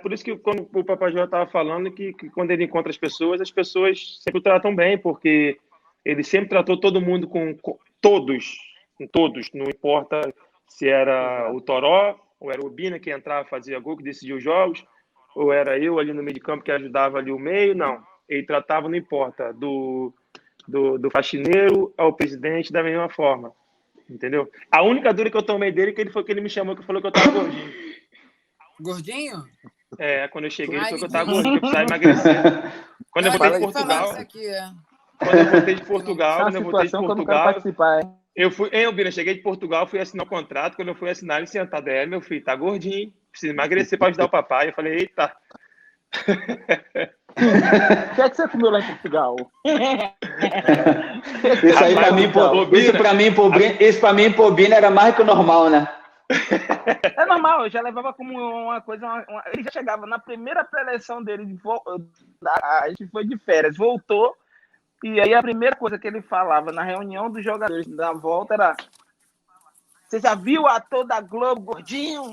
por isso que quando o Papai Joel estava falando que quando ele encontra as pessoas sempre o tratam bem, porque ele sempre tratou todo mundo com todos, não importa se era o Toró, ou era o Bina que entrava, fazia gol, que decidia os jogos, ou era eu ali no meio de campo que ajudava ali o meio, não. Ele tratava, não importa, do faxineiro ao presidente da mesma forma, entendeu? A única dura que eu tomei dele que ele me chamou, que falou que eu tava gordinho. Gordinho? Quando eu cheguei, ele falou que eu tava gordinho, que eu precisava emagrecer. Quando eu voltei de Portugal... Quando eu voltei de Portugal, eu fui... Bina, cheguei de Portugal, fui assinar o contrato, quando eu fui assinar, ele sentado, meu filho, tá gordinho, precisa emagrecer para ajudar o papai. Eu falei, eita... O que é que você comeu lá em Portugal? Isso aí para mim, pro Bina, era mais que o normal, né? É normal, eu já levava como uma coisa... Ele já chegava na primeira pré-eleição dele, a gente foi de férias, voltou, e aí a primeira coisa que ele falava na reunião dos jogadores da volta era: você já viu o ator da Globo gordinho?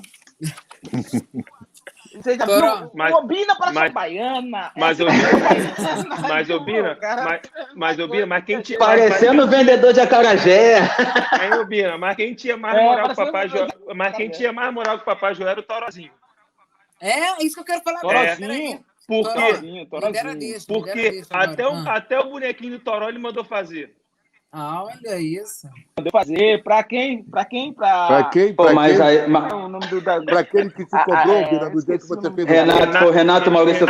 Você já viu? O Bina parece baiana. Mas quem tinha... Parecendo vendedor de acarajé. Bina, mas quem tinha mais moral que o Papai Joel... Mas quem tinha mais moral que o Papai Joel era o Torozinho. Isso que eu quero falar. Torozinho. Porque até o bonequinho do Toró ele mandou fazer. Olha isso. Mandou fazer. Pra quem? Pra aquele que te cobrou, Bina, do jeito que você fez. Renato Maurício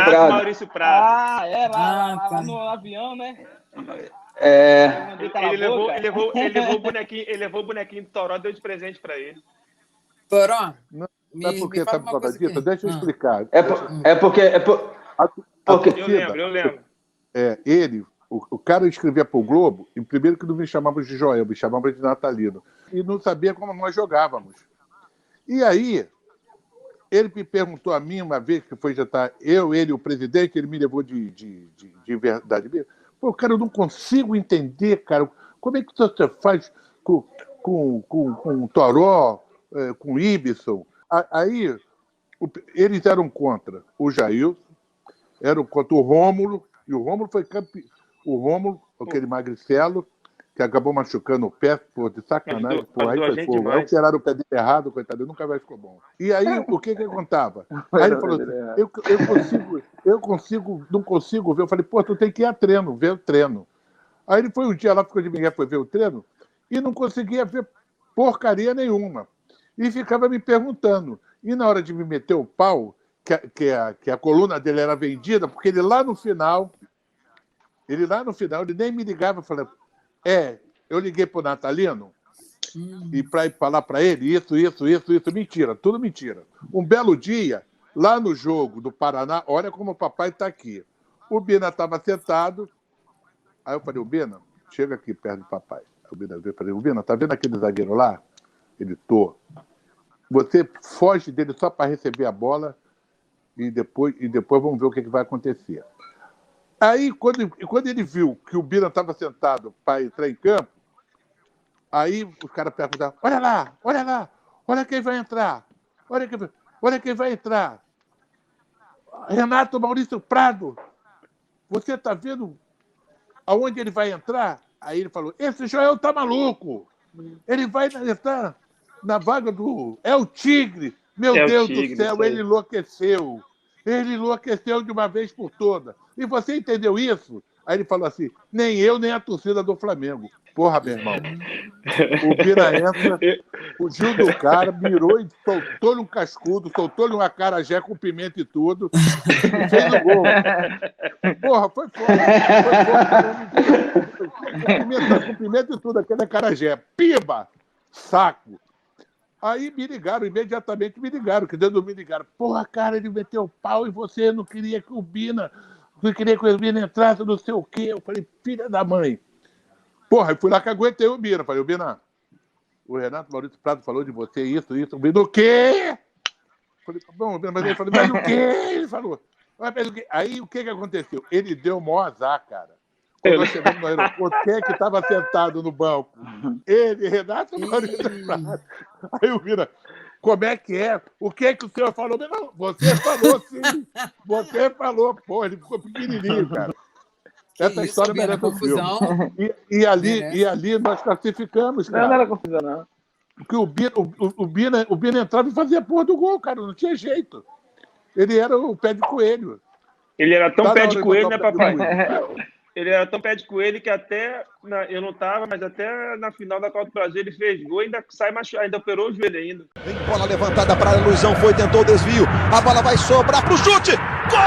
Prado. Lá no avião, né? Ele levou o bonequinho do Toró, deu de presente pra ele. Toró, sabe por que sabe por causa disso? Deixa eu explicar. Eu lembro. O cara escrevia para o Globo, e primeiro que não me chamava de Joel, me chamava de Natalino. E não sabia como nós jogávamos. E aí, ele me perguntou a mim uma vez, que foi jantar, ele e o presidente, ele me levou de verdade. Pô, cara, eu não consigo entender, cara, como é que você faz com o Toró, com o Ibson. Aí, eles eram contra o Jailson, eram contra o Rômulo, e o Rômulo foi campeão. O Rômulo, aquele magricelo, que acabou machucando o pé, de sacanagem. Aí tiraram o pé dele errado, coitado, ele nunca mais ficou bom. E aí, o que contava? Aí ele falou assim, não consigo ver. Eu falei, pô, tu tem que ir a treino, ver o treino. Aí ele foi um dia lá, ficou de manhã, foi ver o treino, e não conseguia ver porcaria nenhuma. E ficava me perguntando. E na hora de me meter o pau, que a coluna dele era vendida, porque ele lá no final, ele nem me ligava, falando, eu liguei pro Natalino, e para ir falar para ele isso, mentira, tudo mentira. Um belo dia, lá no jogo do Paraná, olha como o papai está aqui. O Bina estava sentado, aí eu falei, o Bina, chega aqui perto do papai. O Bina veio e falei, o Bina, tá vendo aquele zagueiro lá? Ele, tô. Você foge dele só para receber a bola e depois vamos ver o que vai acontecer. Aí, quando ele viu que o Bina estava sentado para entrar em campo, aí os caras perguntaram, olha lá, olha quem vai entrar, olha quem vai entrar. Renato Maurício Prado, você está vendo aonde ele vai entrar? Aí ele falou, esse Joel tá maluco, ele vai entrar na vaga do... É o Tigre, meu Deus do céu, ele enlouqueceu. Ele enlouqueceu de uma vez por todas. E você entendeu isso? Aí ele falou assim, nem eu, nem a torcida do Flamengo. Porra, meu irmão. O Bina entra, fugiu do cara, mirou e soltou-lhe um cascudo, soltou-lhe um acarajé com pimenta e tudo, e fez o gol. Porra, foi foda. Com pimenta e tudo, aquele acarajé. Piba! Saco! Aí imediatamente me ligaram, que dentro me ligaram. Porra, cara, ele meteu o pau e você não queria que o Bina entrasse, não sei o quê. Eu falei, filha da mãe. Porra, eu fui lá que aguentei o Bina. Falei, Bina, o Renato Maurício Prado falou de você isso. O Bina, o quê? Falei, bom, mas ele falou, mas o quê? Ele falou, mas o quê? Aí o que aconteceu? Ele deu o maior azar, cara. Quando nós chegamos no aeroporto, quem é que estava sentado no banco? Ele, Renato Maurício Prado. Aí o Bina, como é que é? O que é que o senhor falou? Não, você falou sim. Você falou, pô, ele ficou pequenininho, cara. Essa história merece um filme. E ali nós classificamos, cara. Não era confusão, não. Porque o Bina entrava e fazia a porra do gol, cara. Não tinha jeito. Ele era o pé de coelho. Ele era tão Tá pé na de hora de coelho, botar né, o pé de papai? coelho. Ele era tão pé de coelho que até... eu não tava, mas até na final da Copa do Brasil ele fez gol e ainda sai machucado, ainda operou o joelho ainda. Vem bola levantada para a Luizão, foi, tentou o desvio. A bola vai sobrar pro chute. Gol!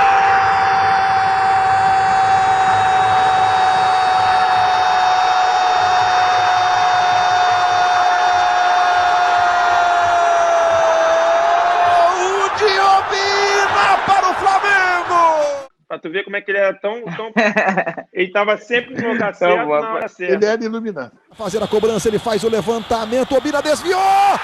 Pra tu ver como é que ele era tão... Ele tava sempre no lugar certo, na hora certa. Ele era iluminado. Fazer a cobrança, ele faz o levantamento, o Bina desviou! Gol!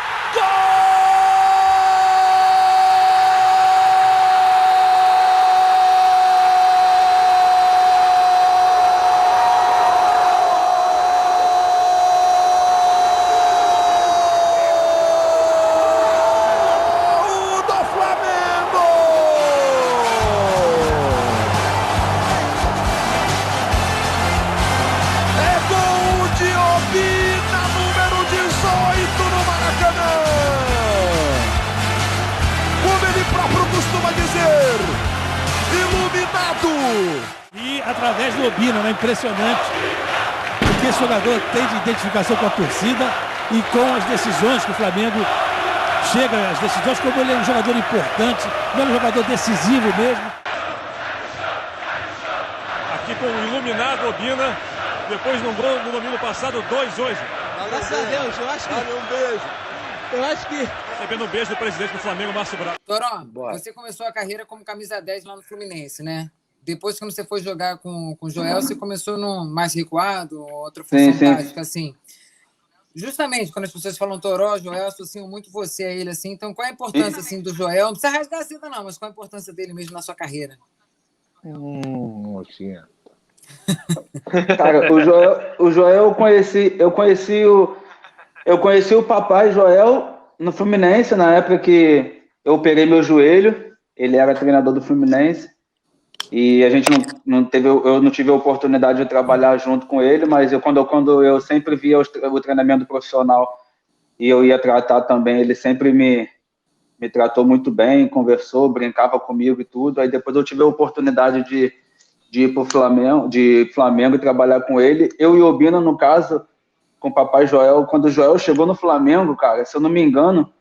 E através do Obina, né? Impressionante. Porque esse jogador tem de identificação com a torcida e com as decisões que o Flamengo chega às decisões, como ele é um jogador importante, ele é um jogador decisivo mesmo. Aqui com o iluminado Obina, depois no gol no domingo passado, 2 hoje. Graças a Deus, eu acho que... um beijo. Eu acho que... Recebendo um beijo do presidente do Flamengo, Márcio Braga. Toró, você começou a carreira como camisa 10 lá no Fluminense, né? Depois, quando você foi jogar com o Joel, você começou no mais recuado, outra função tática, assim. Justamente, quando as pessoas falam Toró, Joel, associam muito você a ele, assim. Então, qual é a importância, assim, do Joel? Não precisa rasgar a seda, não, mas qual a importância dele mesmo na sua carreira? Mocinha. Cara, o Joel eu conheci o papai Joel no Fluminense, na época que eu operei meu joelho. Ele era treinador do Fluminense. E a gente eu não tive a oportunidade de trabalhar junto com ele, mas quando eu sempre via o treinamento profissional e eu ia tratar também, ele sempre me tratou muito bem, conversou, brincava comigo e tudo. Aí depois eu tive a oportunidade de ir para o Flamengo e trabalhar com ele. Eu e o Obina, no caso, com o papai Joel, quando o Joel chegou no Flamengo, cara, se eu não me engano,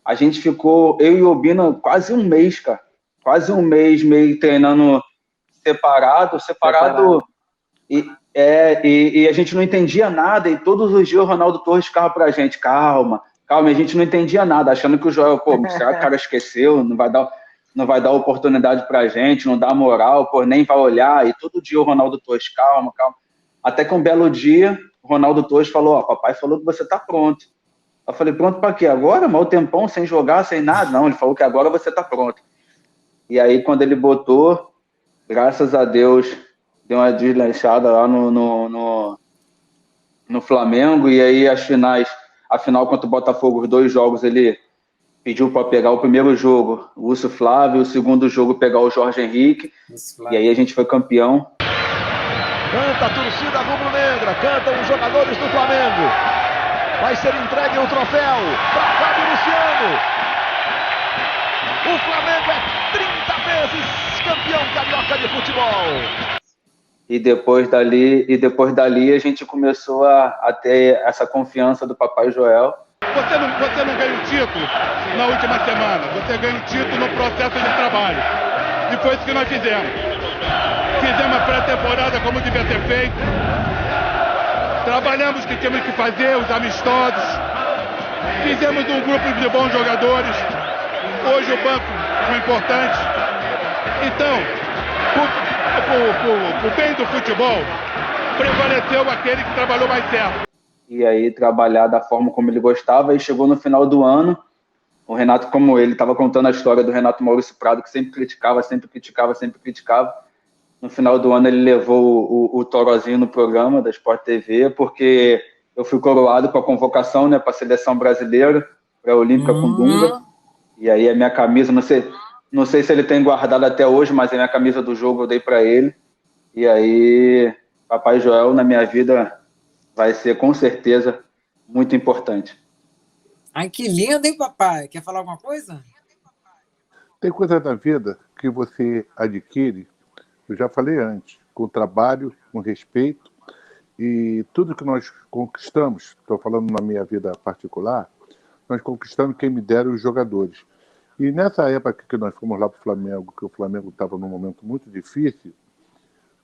a gente ficou, eu e o Obina, quase um mês, cara. Quase um mês meio treinando separado. E a gente não entendia nada, e todos os dias o Ronaldo Torres ficava pra gente, calma, e a gente não entendia nada, achando que o Joel, será que o cara esqueceu, não vai dar oportunidade pra gente, não dá moral, nem vai olhar, e todo dia o Ronaldo Torres, calma, até que um belo dia, o Ronaldo Torres falou, papai falou que você tá pronto. Eu falei, pronto pra quê? Agora? Mal tempão, sem jogar, sem nada? Não, ele falou que agora você tá pronto. E aí, quando ele botou, graças a Deus, deu uma deslanchada lá no Flamengo. E aí, a final contra o Botafogo, os 2 jogos, ele pediu para pegar o primeiro jogo, o Lúcio Flávio, o segundo jogo, pegar o Jorge Henrique. E aí, a gente foi campeão. Canta a torcida rubro-negra, cantam os jogadores do Flamengo. Vai ser entregue o troféu para Fábio Luciano. O Flamengo é 30 vezes campeão carioca de futebol. E depois dali a gente começou a ter essa confiança do papai Joel. Você não ganha o título na última semana, você ganha o título no processo de trabalho. E foi isso que nós fizemos. Fizemos a pré-temporada como devia ter feito. Trabalhamos o que tínhamos que fazer, os amistosos. Fizemos um grupo de bons jogadores. Hoje o banco foi importante. Então, o bem do futebol, prevaleceu aquele que trabalhou mais certo. E aí trabalhar da forma como ele gostava, e chegou no final do ano, o Renato, como ele estava contando a história do Renato Maurício Prado, que sempre criticava. No final do ano ele levou o Torozinho no programa da Sport TV, porque eu fui coroado com a convocação, né, para a seleção brasileira, pré-olímpica com Dunga. E aí a minha camisa, não sei se ele tem guardado até hoje, mas a minha camisa do jogo eu dei para ele. E aí, Papai Joel na minha vida vai ser com certeza muito importante. Ai, que lindo, hein, papai? Quer falar alguma coisa? Tem coisa na vida que você adquire, eu já falei antes, com trabalho, com respeito, e tudo que nós conquistamos, estou falando na minha vida particular, nós conquistamos quem me deram os jogadores. E nessa época que nós fomos lá para o Flamengo, que o Flamengo estava num momento muito difícil,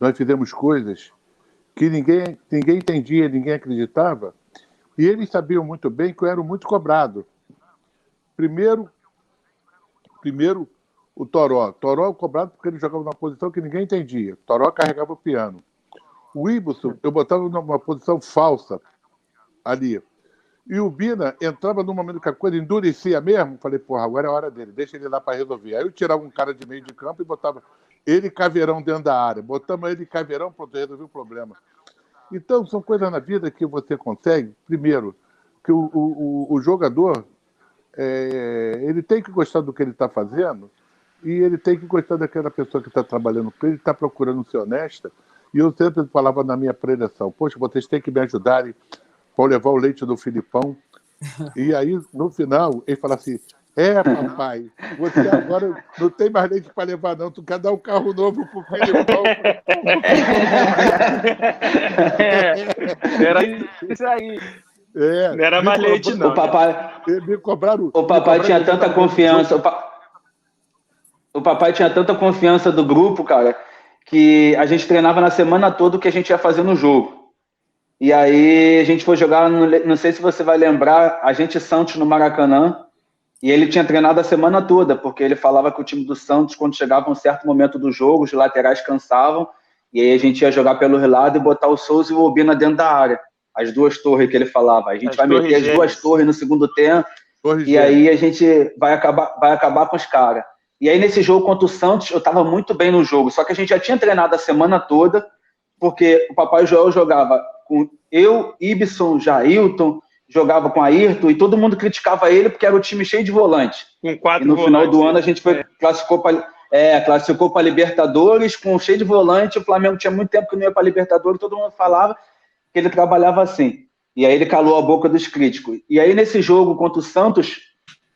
nós fizemos coisas que ninguém entendia, ninguém acreditava, e eles sabiam muito bem que eu era muito cobrado. Primeiro o Toró. Toró cobrado porque ele jogava numa posição que ninguém entendia. Toró carregava o piano. O Ibson, eu botava numa posição falsa ali. E o Bina entrava no momento que a coisa endurecia mesmo. Falei, porra, agora é a hora dele, deixa ele lá para resolver. Aí eu tirava um cara de meio de campo e botava ele caveirão dentro da área. Botamos ele caveirão para resolver o problema. Então, são coisas na vida que você consegue. Primeiro, que o jogador ele tem que gostar do que ele está fazendo e ele tem que gostar daquela pessoa que está trabalhando com ele, está procurando ser honesta. E eu sempre falava na minha preleção, poxa, vocês têm que me ajudarem para levar o leite do Filipão. E aí, no final, ele fala assim, papai, você agora não tem mais leite para levar não, tu quer dar um carro novo pro Filipão. Era isso aí. Não era mais leite, não. O papai tinha tanta confiança. O papai tinha tanta confiança do grupo, cara, que a gente treinava na semana toda o que a gente ia fazer no jogo. E aí a gente foi jogar, não sei se você vai lembrar, a gente Santos no Maracanã, e ele tinha treinado a semana toda, porque ele falava que o time do Santos, quando chegava um certo momento do jogo, os laterais cansavam, e aí a gente ia jogar pelo lado e botar o Souza e o Obina dentro da área. As duas torres que ele falava. A gente vai meter as duas torres no segundo tempo e aí a gente vai acabar com os caras. E aí nesse jogo contra o Santos, eu estava muito bem no jogo, só que a gente já tinha treinado a semana toda, porque o Papai Joel jogava com eu, Ibson, Jailton, jogava com Ayrton, e todo mundo criticava ele porque era o time cheio de volante. Com 4 e no final do ano a gente classificou para Libertadores, com cheio de volante, o Flamengo tinha muito tempo que não ia para Libertadores, todo mundo falava que ele trabalhava assim. E aí ele calou a boca dos críticos. E aí nesse jogo contra o Santos,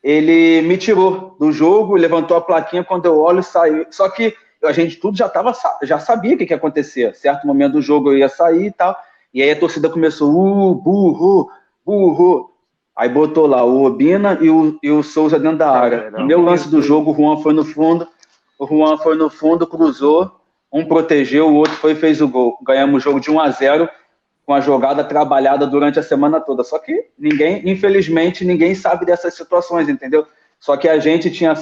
ele me tirou do jogo, levantou a plaquinha, quando eu olho, saiu. Só que a gente tudo já sabia o que ia acontecer. Certo momento do jogo eu ia sair e tal. E aí a torcida começou, burro, burro. Aí botou lá o Obina e o Souza dentro da área. No meu lance do jogo, o Juan foi no fundo, cruzou, um protegeu, o outro foi e fez o gol. Ganhamos o jogo de 1-0, com a jogada trabalhada durante a semana toda. Só que infelizmente, ninguém sabe dessas situações, entendeu? Só que a gente tinha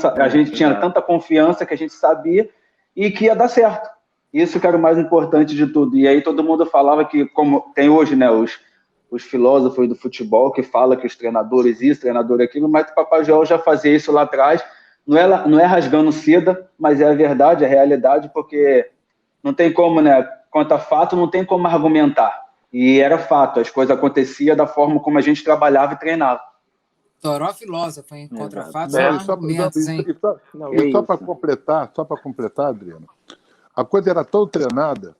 tanta confiança que a gente sabia e que ia dar certo. Isso que era o mais importante de tudo. E aí todo mundo falava que, como tem hoje, né, os filósofos do futebol que falam que os treinadores isso, treinador aquilo, mas o Papai Joel já fazia isso lá atrás. Não é rasgando seda, mas é a verdade, é a realidade, porque não tem como, né? Quanto a fato, não tem como argumentar. E era fato, as coisas aconteciam da forma como a gente trabalhava e treinava. Toró filósofo, hein? Contra fatos argumentos, hein? E só para completar, Adriano, a coisa era tão treinada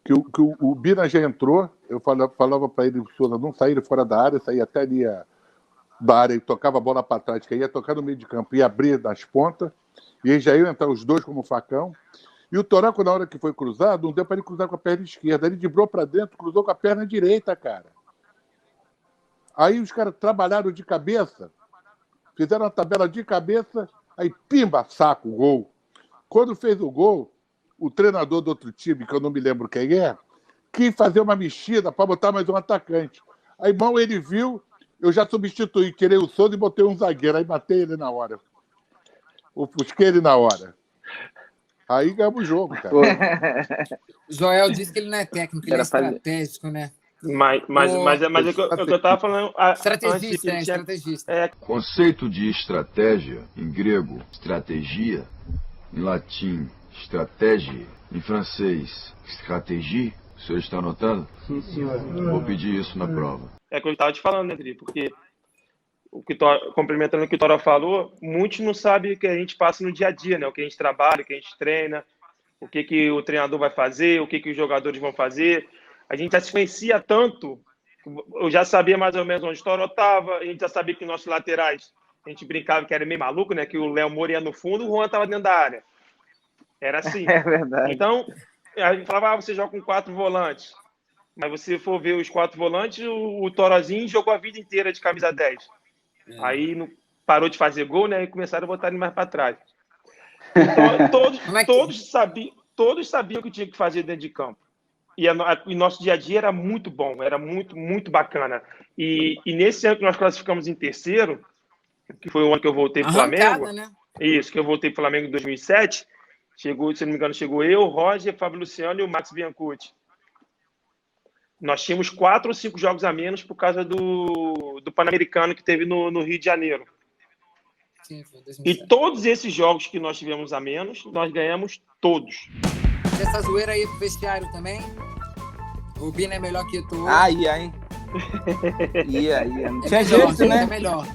que o Bina já entrou, eu falava para ele, não sair fora da área, saía até ali da área e tocava a bola para trás, que ia tocar no meio de campo, ia abrir nas pontas, e aí já iam entrar os dois como facão. E o Toraco, na hora que foi cruzado, não deu para ele cruzar com a perna esquerda. Ele driblou para dentro, cruzou com a perna direita, cara. Aí os caras trabalharam de cabeça, fizeram a tabela de cabeça, aí pimba, saco, gol. Quando fez o gol, o treinador do outro time, que eu não me lembro quem quis fazer uma mexida para botar mais um atacante. Aí, mal ele viu, eu já substituí, tirei o Souza e botei um zagueiro. Aí matei ele na hora. Ofusquei ele na hora. Aí ganhamos o jogo, cara. Joel disse que ele não é técnico, ele é estratégico, né? Mas é o que eu estava falando. Estrategista. Conceito de estratégia, em grego, estratégia, em latim, estratégia, em francês, stratégie. O senhor está anotando? Sim, senhor. Vou pedir isso na prova. É o que eu estava te falando, né, Dri? Porque complementando o que o Toro falou, muitos não sabem o que a gente passa no dia a dia, né? O que a gente trabalha, o que a gente treina, o que o treinador vai fazer, o que os jogadores vão fazer. A gente já se conhecia tanto, eu já sabia mais ou menos onde o Toro estava, a gente já sabia que os nossos laterais, a gente brincava que era meio maluco, né? Que o Léo Moura ia no fundo, o Juan estava dentro da área. Era assim. É verdade. Então, a gente falava, você joga com 4 volantes. Mas você for ver os 4 volantes, o Torozinho jogou a vida inteira de camisa 10. Aí parou de fazer gol, né? E começaram a botar ele mais para trás. Então, todos sabiam o que tinha que fazer dentro de campo. E nosso dia a dia era muito bom, era muito, muito bacana. E nesse ano que nós classificamos em terceiro, que foi o ano que eu voltei para o Flamengo. Né? Isso, que eu voltei para o Flamengo em 2007. Chegou, se não me engano, chegou eu, o Roger, Fábio Luciano e o Max Biancucci. Nós tínhamos 4 ou 5 jogos a menos por causa do Pan-Americano que teve no Rio de Janeiro. Sim, foi 2007. E todos esses jogos que nós tivemos a menos, nós ganhamos todos. Essa zoeira aí pro vestiário também? O Bina é melhor que tu. Ia, hein? Ia. Não tinha jeito, né? É melhor.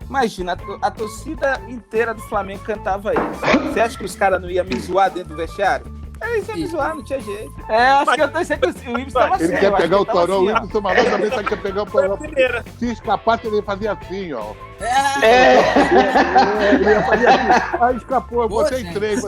Imagina, a torcida inteira do Flamengo cantava isso. Você acha que os caras não iam me zoar dentro do vestiário? Eles iam me zoar, não tinha jeito. Acho que eu pensei que o Ibsen estava Ele quer pegar o Toró, o Ibsen Malandro também quer pegar o Toró. Primeira. Se escapasse, ele fazia assim, ó. É. Ele ia fazer assim. Aí escapou, eu botei 3.